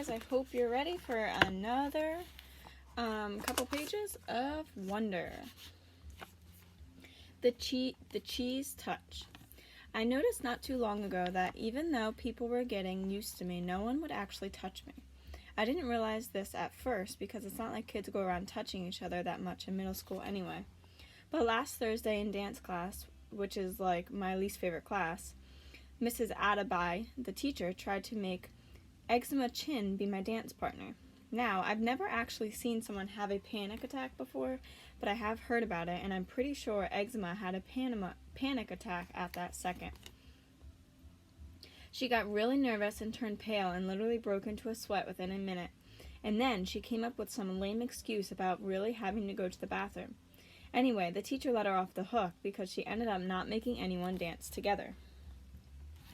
guys, I hope you're ready for another couple pages of wonder. The cheese touch. I noticed not too long ago that even though people were getting used to me, no one would actually touch me. I didn't realize this at first because it's not like kids go around touching each other that much in middle school anyway. But last Thursday in dance class, which is like my least favorite class, Mrs. Adabai, the teacher, tried to make Eczema Chin be my dance partner. Now, I've never actually seen someone have a panic attack before, but I have heard about it, and I'm pretty sure Eczema had a panic attack at that second. She got really nervous and turned pale and literally broke into a sweat within a minute. And then she came up with some lame excuse about really having to go to the bathroom. Anyway, the teacher let her off the hook because she ended up not making anyone dance together.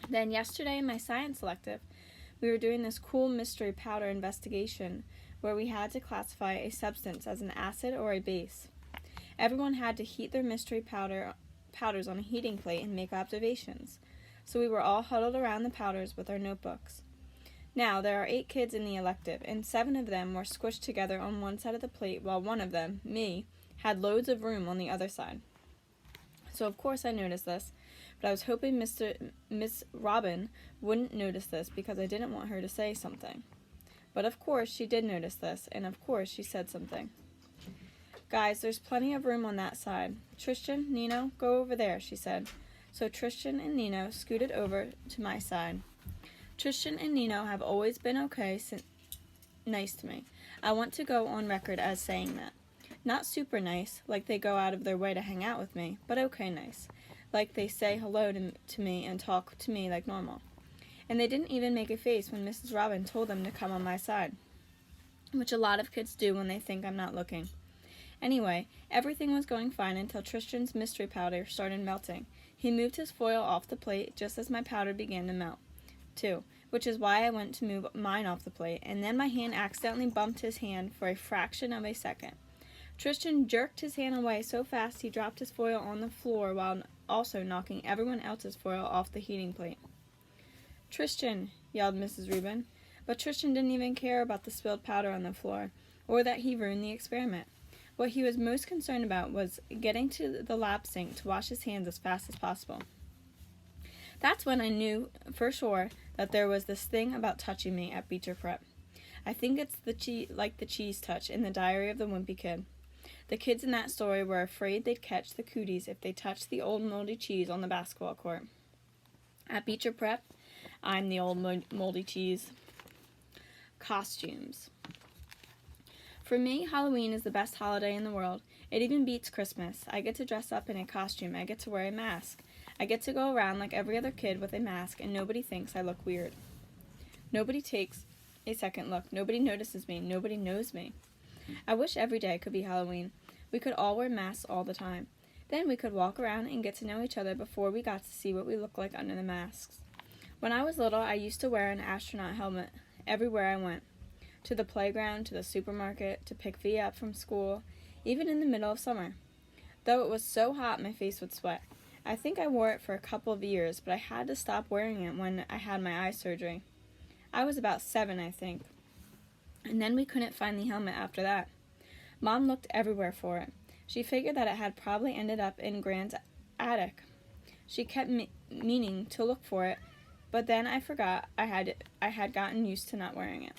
Then yesterday in my science elective, we were doing this cool mystery powder investigation where we had to classify a substance as an acid or a base. Everyone had to heat their mystery powders on a heating plate and make observations. So we were all huddled around the powders with our notebooks. Now, there are 8 kids in the elective, and 7 of them were squished together on one side of the plate while one of them, me, had loads of room on the other side. So of course I noticed this, but I was hoping Miss Robin wouldn't notice this because I didn't want her to say something. But of course she did notice this, and of course she said something. Guys, there's plenty of room on that side. Tristan, Nino, go over there, she said. So Tristan and Nino scooted over to my side. Tristan and Nino have always been nice to me. I want to go on record as saying that. Not super nice, like they go out of their way to hang out with me, but okay nice. Like they say hello to me and talk to me like normal. And they didn't even make a face when Mrs. Robin told them to come on my side, which a lot of kids do when they think I'm not looking. Anyway, everything was going fine until Tristan's mystery powder started melting. He moved his foil off the plate just as my powder began to melt, too, which is why I went to move mine off the plate, and then my hand accidentally bumped his hand for a fraction of a second. Tristan jerked his hand away so fast he dropped his foil on the floor while also knocking everyone else's foil off the heating plate. "Tristan," yelled Mrs. Rubin, but Tristan didn't even care about the spilled powder on the floor, or that he ruined the experiment. What he was most concerned about was getting to the lab sink to wash his hands as fast as possible. That's when I knew for sure that there was this thing about touching me at Beecher Prep. I think it's like the cheese touch in the Diary of the Wimpy Kid. The kids in that story were afraid they'd catch the cooties if they touched the old moldy cheese on the basketball court. At Beecher Prep, I'm the old moldy cheese. Costumes. For me, Halloween is the best holiday in the world. It even beats Christmas. I get to dress up in a costume. I get to wear a mask. I get to go around like every other kid with a mask, and nobody thinks I look weird. Nobody takes a second look. Nobody notices me. Nobody knows me. I wish every day could be Halloween. We could all wear masks all the time. Then we could walk around and get to know each other before we got to see what we look like under the masks. When I was little, I used to wear an astronaut helmet everywhere I went. To the playground, to the supermarket, to pick V up from school, even in the middle of summer. Though it was so hot my face would sweat. I think I wore it for a couple of years, but I had to stop wearing it when I had my eye surgery. I was about 7, I think. And then we couldn't find the helmet after that. Mom looked everywhere for it. She figured that it had probably ended up in Grand's attic. She kept meaning to look for it, but then I forgot I had gotten used to not wearing it.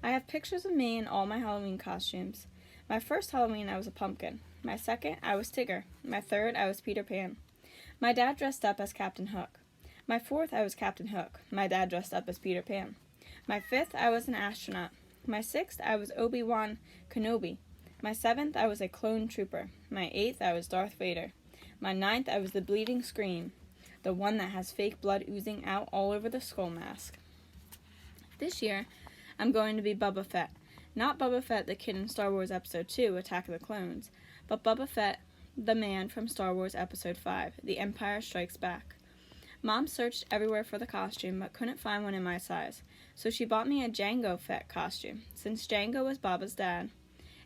I have pictures of me in all my Halloween costumes. My first Halloween, I was a pumpkin. My second, I was Tigger. My third, I was Peter Pan. My dad dressed up as Captain Hook. My fourth, I was Captain Hook. My dad dressed up as Peter Pan. My fifth, I was an astronaut. My sixth, I was Obi-Wan Kenobi. My seventh, I was a clone trooper. My eighth, I was Darth Vader. My ninth, I was the Bleeding Scream, the one that has fake blood oozing out all over the skull mask. This year, I'm going to be Boba Fett. Not Boba Fett, the kid in Star Wars Episode 2, Attack of the Clones, but Boba Fett, the man from Star Wars Episode 5, The Empire Strikes Back. Mom searched everywhere for the costume, but couldn't find one in my size, so she bought me a Jango Fett costume, since Jango was Baba's dad,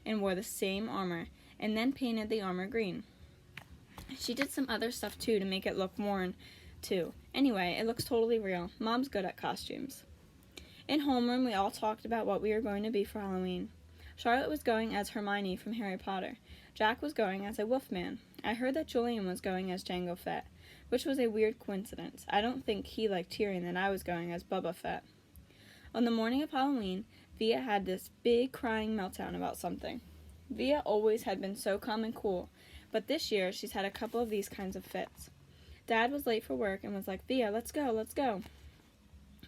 and wore the same armor, and then painted the armor green. She did some other stuff too to make it look worn, too. Anyway, it looks totally real. Mom's good at costumes. In homeroom, we all talked about what we were going to be for Halloween. Charlotte was going as Hermione from Harry Potter. Jack was going as a Wolfman. I heard that Julian was going as Jango Fett, which was a weird coincidence. I don't think he liked hearing that I was going as Boba Fett. On the morning of Halloween, Via had this big crying meltdown about something. Via always had been so calm and cool, but this year she's had a couple of these kinds of fits. Dad was late for work and was like, "Via, let's go, let's go."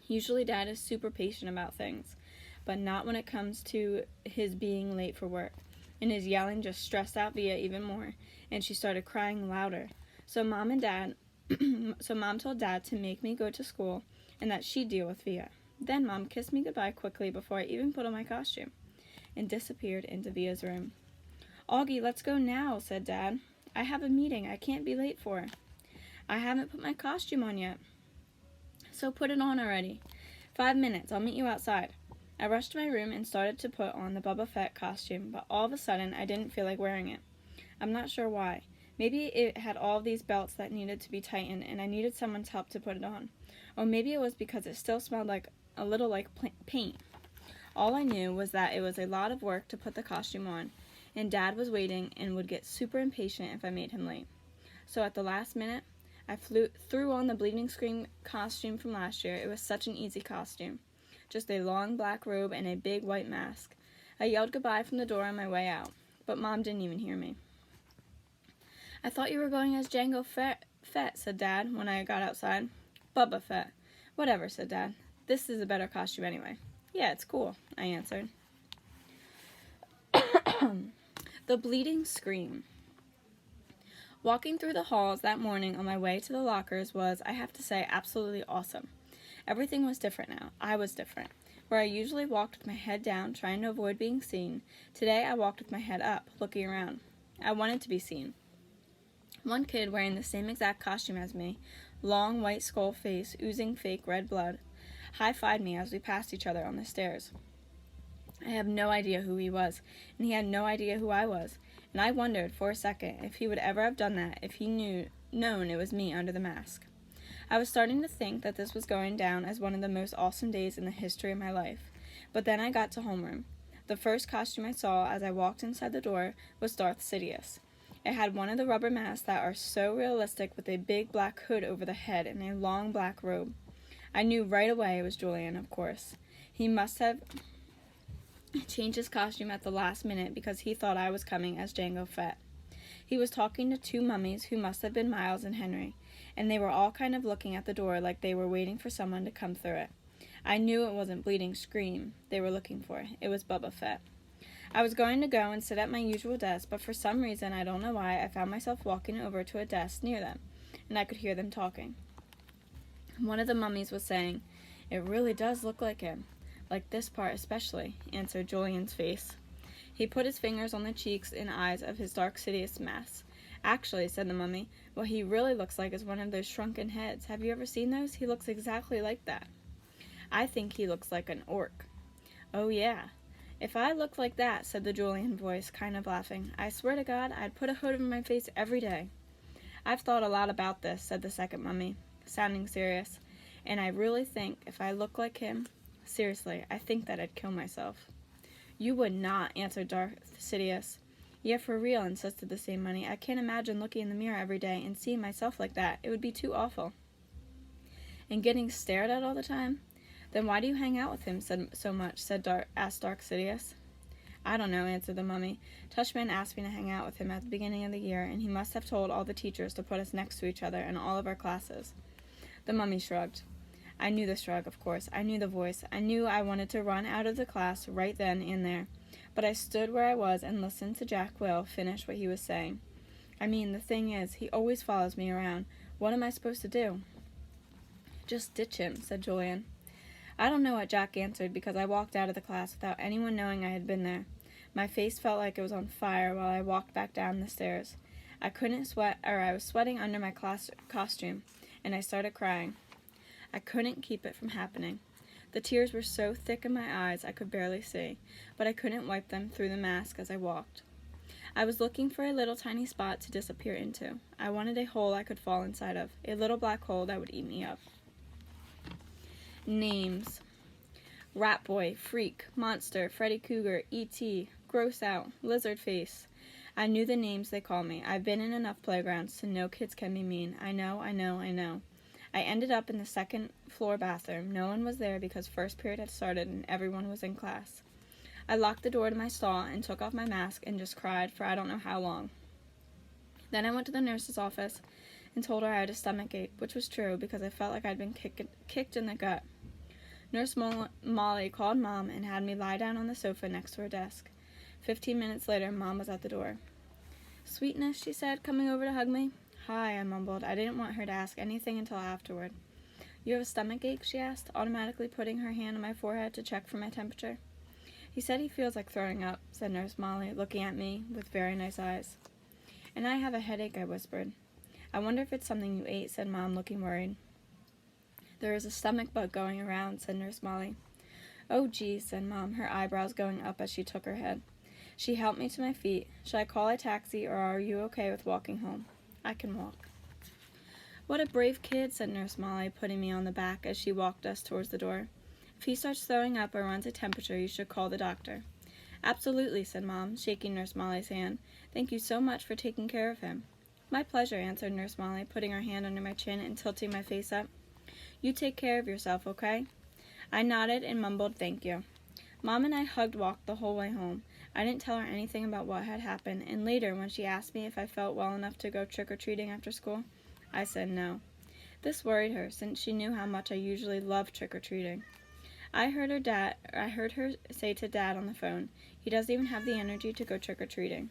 Usually Dad is super patient about things, but not when it comes to his being late for work. And his yelling just stressed out Via even more, and she started crying louder. So Mom told Dad to make me go to school and that she'd deal with Via. Then Mom kissed me goodbye quickly before I even put on my costume, and disappeared into Via's room. "Auggie, let's go now," said Dad. "I have a meeting I can't be late for." "I haven't put my costume on yet." "So put it on already." 5 minutes, I'll meet you outside." I rushed to my room and started to put on the Boba Fett costume, but all of a sudden I didn't feel like wearing it. I'm not sure why. Maybe it had all of these belts that needed to be tightened and I needed someone's help to put it on. Or maybe it was because it still smelled like a little like paint. All I knew was that it was a lot of work to put the costume on, and Dad was waiting and would get super impatient if I made him late. So at the last minute, I threw on the Bleeding Scream costume from last year. It was such an easy costume. Just a long black robe and a big white mask. I yelled goodbye from the door on my way out, but Mom didn't even hear me. "I thought you were going as Jango Fett," said Dad when I got outside. "Boba Fett." "Whatever," said Dad. "This is a better costume anyway." "Yeah, it's cool," I answered. The Bleeding Scream. Walking through the halls that morning on my way to the lockers was, I have to say, absolutely awesome. Everything was different now. I was different. Where I usually walked with my head down, trying to avoid being seen, today I walked with my head up, looking around. I wanted to be seen. One kid wearing the same exact costume as me, long white skull face, oozing fake red blood, high-fived me as we passed each other on the stairs. I have no idea who he was, and he had no idea who I was, and I wondered for a second if he would ever have done that if he known it was me under the mask. I was starting to think that this was going down as one of the most awesome days in the history of my life, but then I got to homeroom. The first costume I saw as I walked inside the door was Darth Sidious. It had one of the rubber masks that are so realistic with a big black hood over the head and a long black robe. I knew right away it was Julian, of course. He must have changed his costume at the last minute because he thought I was coming as Jango Fett. He was talking to two mummies who must have been Miles and Henry, and they were all kind of looking at the door like they were waiting for someone to come through it. I knew it wasn't Bleeding Scream they were looking for. It was Boba Fett. I was going to go and sit at my usual desk, but for some reason, I don't know why, I found myself walking over to a desk near them, and I could hear them talking. One of the mummies was saying, "It really does look like him. Like this part especially," answered Julian's face. He put his fingers on the cheeks and eyes of his Dark Sidious mask. "Actually," said the mummy, "what he really looks like is one of those shrunken heads. Have you ever seen those? He looks exactly like that." "I think he looks like an orc." "Oh, yeah. If I looked like that," said the Julian voice, kind of laughing, "I swear to God, I'd put a hood over my face every day." "I've thought a lot about this," said the second mummy, sounding serious, "and I really think if I look like him, seriously, I think that I'd kill myself." "You would not," answered Darth Sidious. "Yeah, for real," insisted the same mummy. "I can't imagine looking in the mirror every day and seeing myself like that. It would be too awful." "And getting stared at all the time? Then why do you hang out with him so much?" asked Dark Sidious. "I don't know," answered the mummy. "Tushman asked me to hang out with him at the beginning of the year, and he must have told all the teachers to put us next to each other in all of our classes." The mummy shrugged. I knew the shrug, of course. I knew the voice. I knew I wanted to run out of the class right then and there. But I stood where I was and listened to Jack Will finish what he was saying. "I mean, the thing is, he always follows me around. What am I supposed to do?" "Just ditch him," said Julian. I don't know what Jack answered because I walked out of the class without anyone knowing I had been there. My face felt like it was on fire while I walked back down the stairs. I couldn't sweat, or I was sweating under my class costume, and I started crying. I couldn't keep it from happening. The tears were so thick in my eyes I could barely see, but I couldn't wipe them through the mask as I walked. I was looking for a little tiny spot to disappear into. I wanted a hole I could fall inside of, a little black hole that would eat me up. Names. Rat boy, freak, monster, Freddy Cougar, E.T., gross out, lizard face. I knew the names they called me. I've been in enough playgrounds to know kids can be mean. I know. I ended up in the second floor bathroom. No one was there because first period had started and everyone was in class. I locked the door to my stall and took off my mask and just cried for I don't know how long. Then I went to the nurse's office and told her I had a stomach ache, which was true because I felt like I'd been kicked in the gut. Nurse Molly called Mom and had me lie down on the sofa next to her desk. 15 minutes later, Mom was at the door. "Sweetness," she said, coming over to hug me. "Hi," I mumbled. I didn't want her to ask anything until afterward. "You have a stomach ache?" she asked, automatically putting her hand on my forehead to check for my temperature. "He said he feels like throwing up," said Nurse Molly, looking at me with very nice eyes. "And I have a headache," I whispered. "I wonder if it's something you ate," said Mom, looking worried. "There is a stomach bug going around," said Nurse Molly. "Oh, geez," said Mom, her eyebrows going up as she took her head. She helped me to my feet. "Shall I call a taxi, or are you okay with walking home?" "I can walk." "What a brave kid," said Nurse Molly, putting me on the back as she walked us towards the door. "If he starts throwing up or runs a temperature, you should call the doctor." "Absolutely," said Mom, shaking Nurse Molly's hand. "Thank you so much for taking care of him." "My pleasure," answered Nurse Molly, putting her hand under my chin and tilting my face up. "You take care of yourself, okay?" I nodded and mumbled thank you. Mom and I walked the whole way home. I didn't tell her anything about what had happened, and later, when she asked me if I felt well enough to go trick-or-treating after school, I said no. This worried her, since she knew how much I usually loved trick-or-treating. I heard her say to Dad on the phone, "He doesn't even have the energy to go trick-or-treating."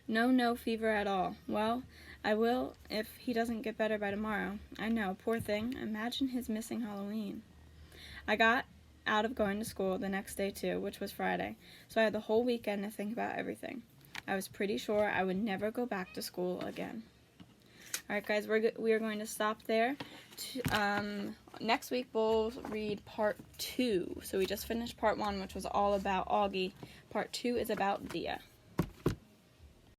No fever at all. Well, I will if he doesn't get better by tomorrow. I know, poor thing. Imagine his missing Halloween. I got out of going to school the next day too, which was Friday, so I had the whole weekend to think about everything. I was pretty sure I would never go back to school again. Alright guys, we are going to stop there. Next week we'll read part 2. So we just finished part 1, which was all about Auggie. Part 2 is about Dia.